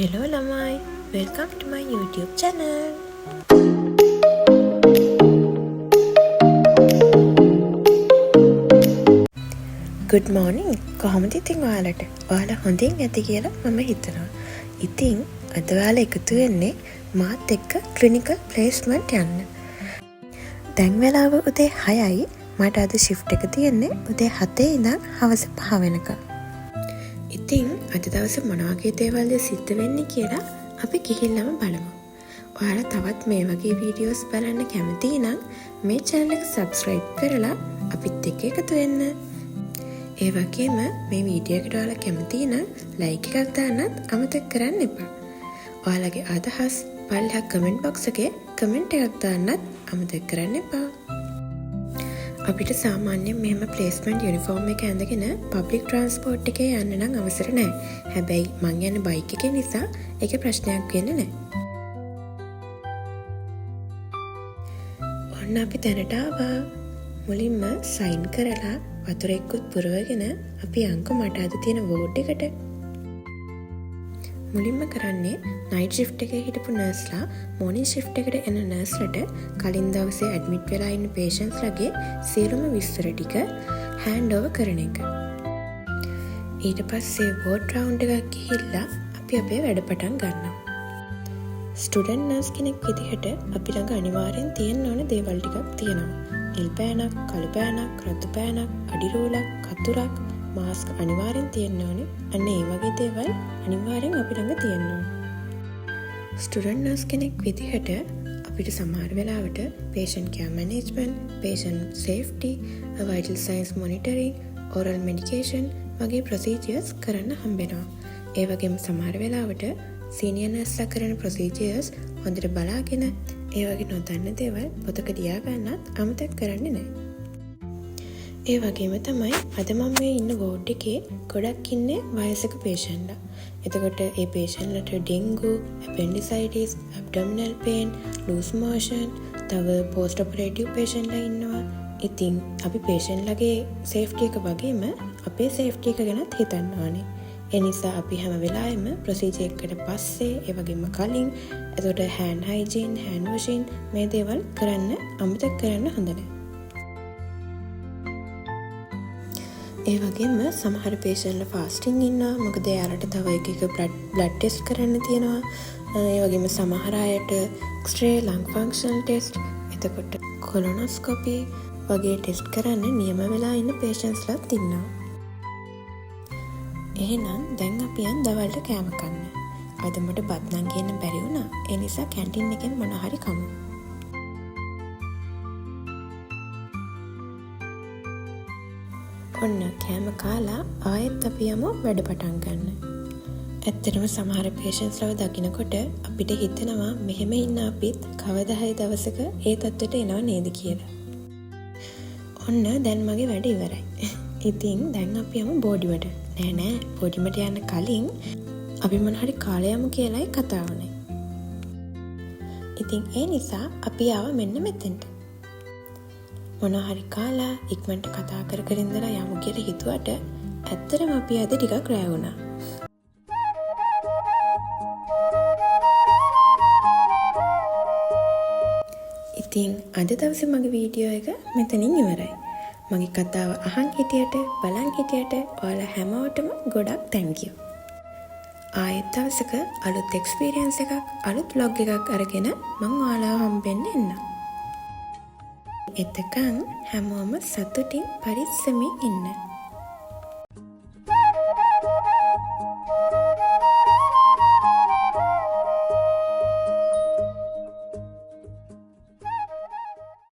Hello lamai, welcome to my YouTube channel. Good morning. කොහොමද ඉතින් ඔයාලට? ඔයාලා හොඳින් ඇති කියලා මම හිතනවා. ඉතින් අද ඔයාලා එකතු වෙන්නේ මාත් එක්ක ක්ලිනිකල් ප්ලේස්මන්ට් යන්න. දැන් වෙලාව උදේ 6යි. මට අද ෂිෆ්ට් එක තියෙන්නේ උදේ 7 ඉඳන් හවස 5 වෙනකම්. ඉතින් අද දවසේ මොන වගේ දේවල්ද සිද්ධ වෙන්නේ කියලා අපි ගිහිල්ලාම බලමු. ඔයාලා තවත් මේ වගේ වීඩියෝස් බලන්න කැමති නම් මේ channel එක subscribe කරලා අපිත් එක්ක එකතු වෙන්න. ඒ වගේම මේ වීඩියෝ එකට ඔයාලා කැමති නම් like එකක් දාන්නත් අමතක කරන්න එපා. ඔයාලගේ අදහස් පල්ලෙහා comment box එකේ comment එකක් දාන්නත් අමතක කරන්න එපා. අපිට සාමාන්‍යයෙන් මෙහෙම ප්ලේස්මන්ට් යුනිෆෝම් එක ඇඳගෙන පබ්ලික් ට්‍රාන්ස්පෝර්ට් එකේ යන්න නම් අවසර නැහැ. හැබැයි මං යන්නේ බයික් එකේ නිසා ඒක ප්‍රශ්නයක් වෙන්නේ නැහැ. ඔන්න අපි දැනට ආවා. මුලින්ම සයින් කරලා වතුර එක්කුත් පුරවගෙන අපි යන්කෝ මට අද තියෙන වෝඩ් එකට. මුලින්ම කරන්නේ නයිට් ෂිෆ්ට් එකේ හිටපු නර්ස්ලා මෝර්නින් ෂිෆ්ට් එකට එන නර්ස්ලට කලින් දවසේ ඇඩ්මිට් වෙලා ඉන්න පේෂන්ට්ස්ලාගේ සියලුම විස්තර ටික හෑන්ඩ් ඕවර් කරන එක. ඊට පස්සේ වෝඩ් රවුන්ඩ් එකක් ගිහිල්ලා අපි අපේ වැඩ පටන් ගන්නවා. ස්ටුඩන්ට් නර්ස් කෙනෙක් විදිහට අපි ළඟ අනිවාර්යෙන් තියෙන්න ඕන දේවල් ටිකක් තියෙනවා. නිල් පෑනක්, කළු පෑනක්, රතු පෑනක්, අඩි රෝලක්, කතුරක්, මාස්ක් අනිවාර්යෙන් තියෙන්න ඕනේ. අන්න ඒ වගේ දේවල් අනිවාර්යෙන් අපි ළඟ තියෙන්න ඕනේ. ස්ටුඩන්ට් නර්ස් කෙනෙක් විදිහට අපිට සමහර වෙලාවට patient care management, patient safety, vital signs monitoring, oral medication වගේ procedures කරන්න හම්බෙනවා. ඒ වගේම සමහර වෙලාවට senior nurseලා කරන procedures හොඳට බලාගෙන ඒ වගේ නොදන්න දේවල් පොතක ලියා ගන්නත් අමතක කරන්නේ නැහැ. ඒ වගේම තමයි අද මම මේ ඉන්න වෝඩ් එකේ ගොඩක් ඉන්නේ වයසක පේෂන්ට්ලා. එතකොට ඒ පේෂන්ට්ලට dengue, appendicitis, abdominal pain, loose motion, තව post operative පේෂන්ට්ලා ඉන්නවා. ඉතින් අපි පේෂන්ට්ලාගේ සේෆ්ටි එක වගේම අපේ සේෆ්ටි එක ගැනත් හිතන්න ඕනේ. ඒ නිසා අපි හැම වෙලාවෙම ප්‍රොසීජර් එකකට පස්සේ ඒ වගේම කලින් එතකොට hand hygiene, hand washing මේ දේවල් කරන්න අමතක කරන්න හොඳ නැහැ. ඒ වගේම සමහර පේෂන්ට්ලා ෆාස්ටිං ඉන්නවා. මොකද එයාලට තව එක බ්ලඩ් ටෙස්ට් කරන්න තියෙනවා. ඒ වගේම සමහර අයට එක්ස්රේ, ලං ෆන්ක්ෂන් ටෙස්ට්, එතකොට කොලොනොස්කෝපි වගේ ටෙස්ට් කරන්න නියම වෙලා ඉන්න පේෂන්ට්ස්ලාත් ඉන්නවා. එහෙනම් දැන් අපි යන් දවල්ට කෑම කන්න. අද මට බත් නම් කියන්න බැරි වුණා. ඒ නිසා කැන්ටින් එකෙන් මොන හරි කමු. ඔන්න කෑම කාලා ආයෙත් අපි යමු වැඩ පටන් ගන්න. ඇත්තටම සමහර පේෂන්ට්ස්ලව දකිනකොට අපිට හිතෙනවා මෙහෙම ඉන්න අපිත් කවදා හරි දවසක ඒ තත්ත්වයට එනව නේද කියලා. ඔන්න දැන් මගේ වැඩ ඉවරයි. ඉතින් දැන් අපි යමු බෝඩිමට. නෑ බෝඩිමට යන්න කලින් අපි මොන හරි කාලා යමු කියලායි කතා වුනේ. ඉතින් ඒ නිසා අපි ආවා මෙන්න මෙතෙන්ට. මොන හරි කාලා ඉක්මනට කතා කර ඉඳලා යමු කියලා හිතුවට ඇත්තටම අපි අද ටිකක් රෑ වුණා. ඉතින් අද දවසේ මගේ වීඩියෝ එක මෙතනින් ඉවරයි. මගේ කතාව අහන් හිටියට බලන් හිටියට ඔයාලා හැමෝටම ගොඩක් thank you. ආයෙත් දවසක අලුත් එක්ස්පීරියන්ස් එකක් අලුත් vlog එකක් අරගෙන මම ඔයාලව හම්බෙන්න එන්නම්. එතකන් හැමෝම සතුටින් පරිස්සමින් ඉන්න.